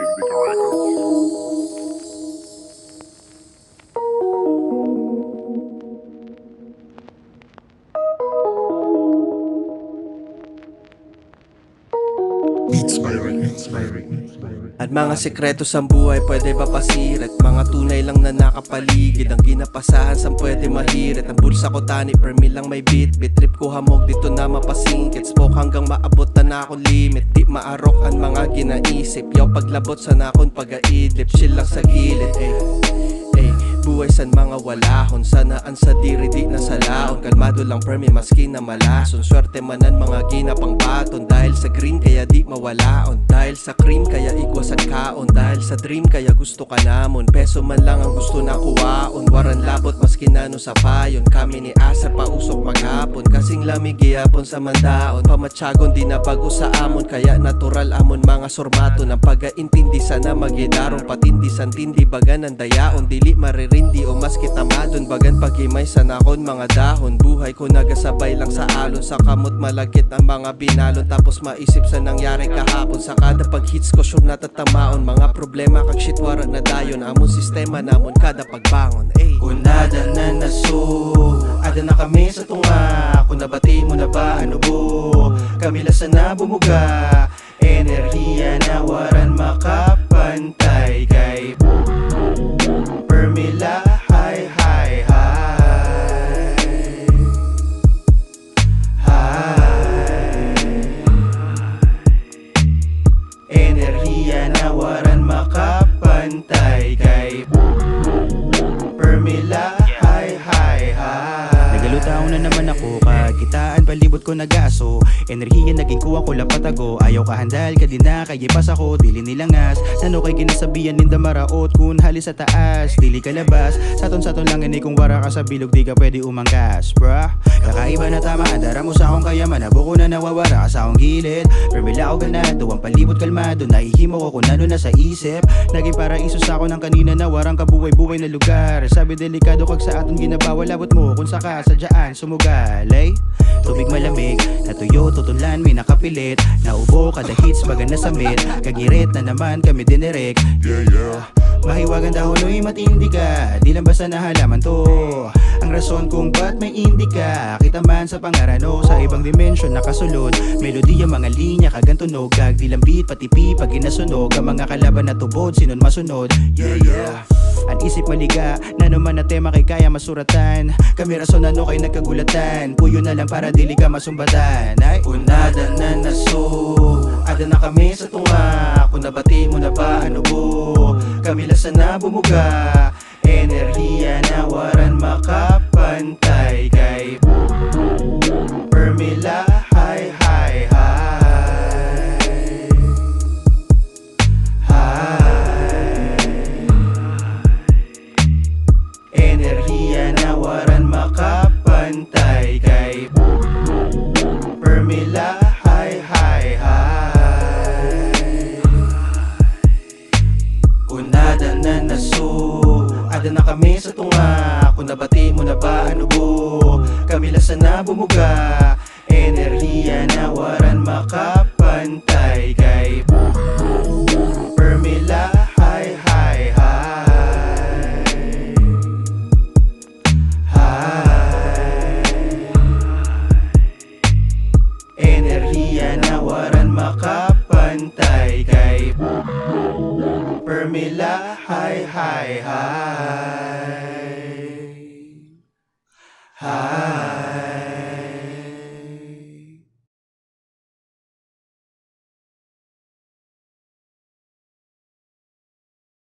Indica Records. At mga sekreto sa buhay pwede ba pasirit? Mga tunay lang na nakapaligid ang ginapasahan sa pwede mahirit. Ang bulsa ko tani per mil lang may beat. Trip ko hamog dito na mapasingkit. Smoke hanggang maabot na akong limit. Di maarok ang mga ginaisip. Yaw paglabot sa nakon pag-aidlip. Chill lang sa gilid buhay san mga walahon. Sanaan sa diri di na sa laon. Kalmado lang permi maski na malason. Swerte manan mga ginapang baton. Dahil sa green kaya di mawalaon. Dahil sa cream kaya igwasan kaon. Dahil sa dream kaya gusto ka namon. Peso man lang ang gusto na kuwaon. Waran labot maski nano sa payon. Kami ni asa pa usok maghapon. Kasing lamig gihapon sa mandaon. Pamatsagon di na bago sa amon. Kaya natural amon mga sormato. Ng pag-aintindi sana magidarong. Patindi san tindi bagan ang dayaon. Dili maririnig hindi o mas kitamadon. Bagan pagimay sa nakon mga dahon. Buhay ko nagasabay lang sa alon. Sa kamot malagkit ang mga binalon. Tapos maisip sa nangyari kahapon. Sa kada pag-hits ko sure natatamaon. Mga problema kag shit wara na dayon. Amon sistema namon kada pagbangon. Kunada na naso, ada na kami sa tunga. Kung nabati mo na ba ano bo? Kami lasa na bumuga. Enerhiya na waran makapantay. Kay Permila, hi, hi, hi. Hi. Enerhiya na waran makapantay. Kay Permila, hi, hi, hi. Nagalutaw na naman ako, kagitaan palibot ko nagaso. Enerhiya naging kuha ko lapatago. Ayaw kahandal ka din na kayipas ako. Dili nilangas, nano kay ginasabihan ninda maraot. Kun halis sa taas, dili kalabas. Saton lang ini kung wara ka sa bilog. Di ka pwede umangkas, brah. Kakaiba na tama, andara mo sa akong kayaman. Nabuko na nawawara ka sa akong gilid. Permila ako ganado, ang palibot kalmado. Nahihimo ko kung ano na sa isip. Naging paraiso sa ako ng kanina na warang kabuhay-buhay na lugar. Sabi delikado kag sa aton ginabawal. Abot mo kung saka sadyaan sumugalay. Tubig malamig, natuyo, tutulan, may nakapilit. Naubo, kada hits, baga nasamit. Kagirit na naman kami dinirek. Yeah. Mahiwagan dahon o'y matindi ka. Di lang basta na halaman to. Ang rason kung ba't may indika. Kita man sa pangarano, sa ibang dimensyon nakasulod. Melodiya mga linya, kagantunog. Gag di lang beat, pati pi, pag inasunog. Ang mga kalaban na tubod, sinon masunod. Yeah. Ang isip maliga, na naman na tema kay kaya masuratan. Kami rason ano kay nagkagulatan. Puyo na lang para dili ka masumbatan. Ay, unada na naso, ada na kami sa tunga. Kung nabati mo na ba ano bo? Kami lasa na bumuga. Enerhiya na waran makapantay. Kay Permila, hi, hi, hi. Hi. Enerhiya na waran makapantay. Kay Permila, hi, hi, hi. Kunada na naso, ada na kami sa tunga. Kung nabati mo na ba ano bo? Kami lasa na bumuga. Enerhiya na waran makapantay. Kay Permila, hi, hi, hi. Hi. Enerhiya na waran makapantay. Kay Permila, hi, hi, hi. Hi.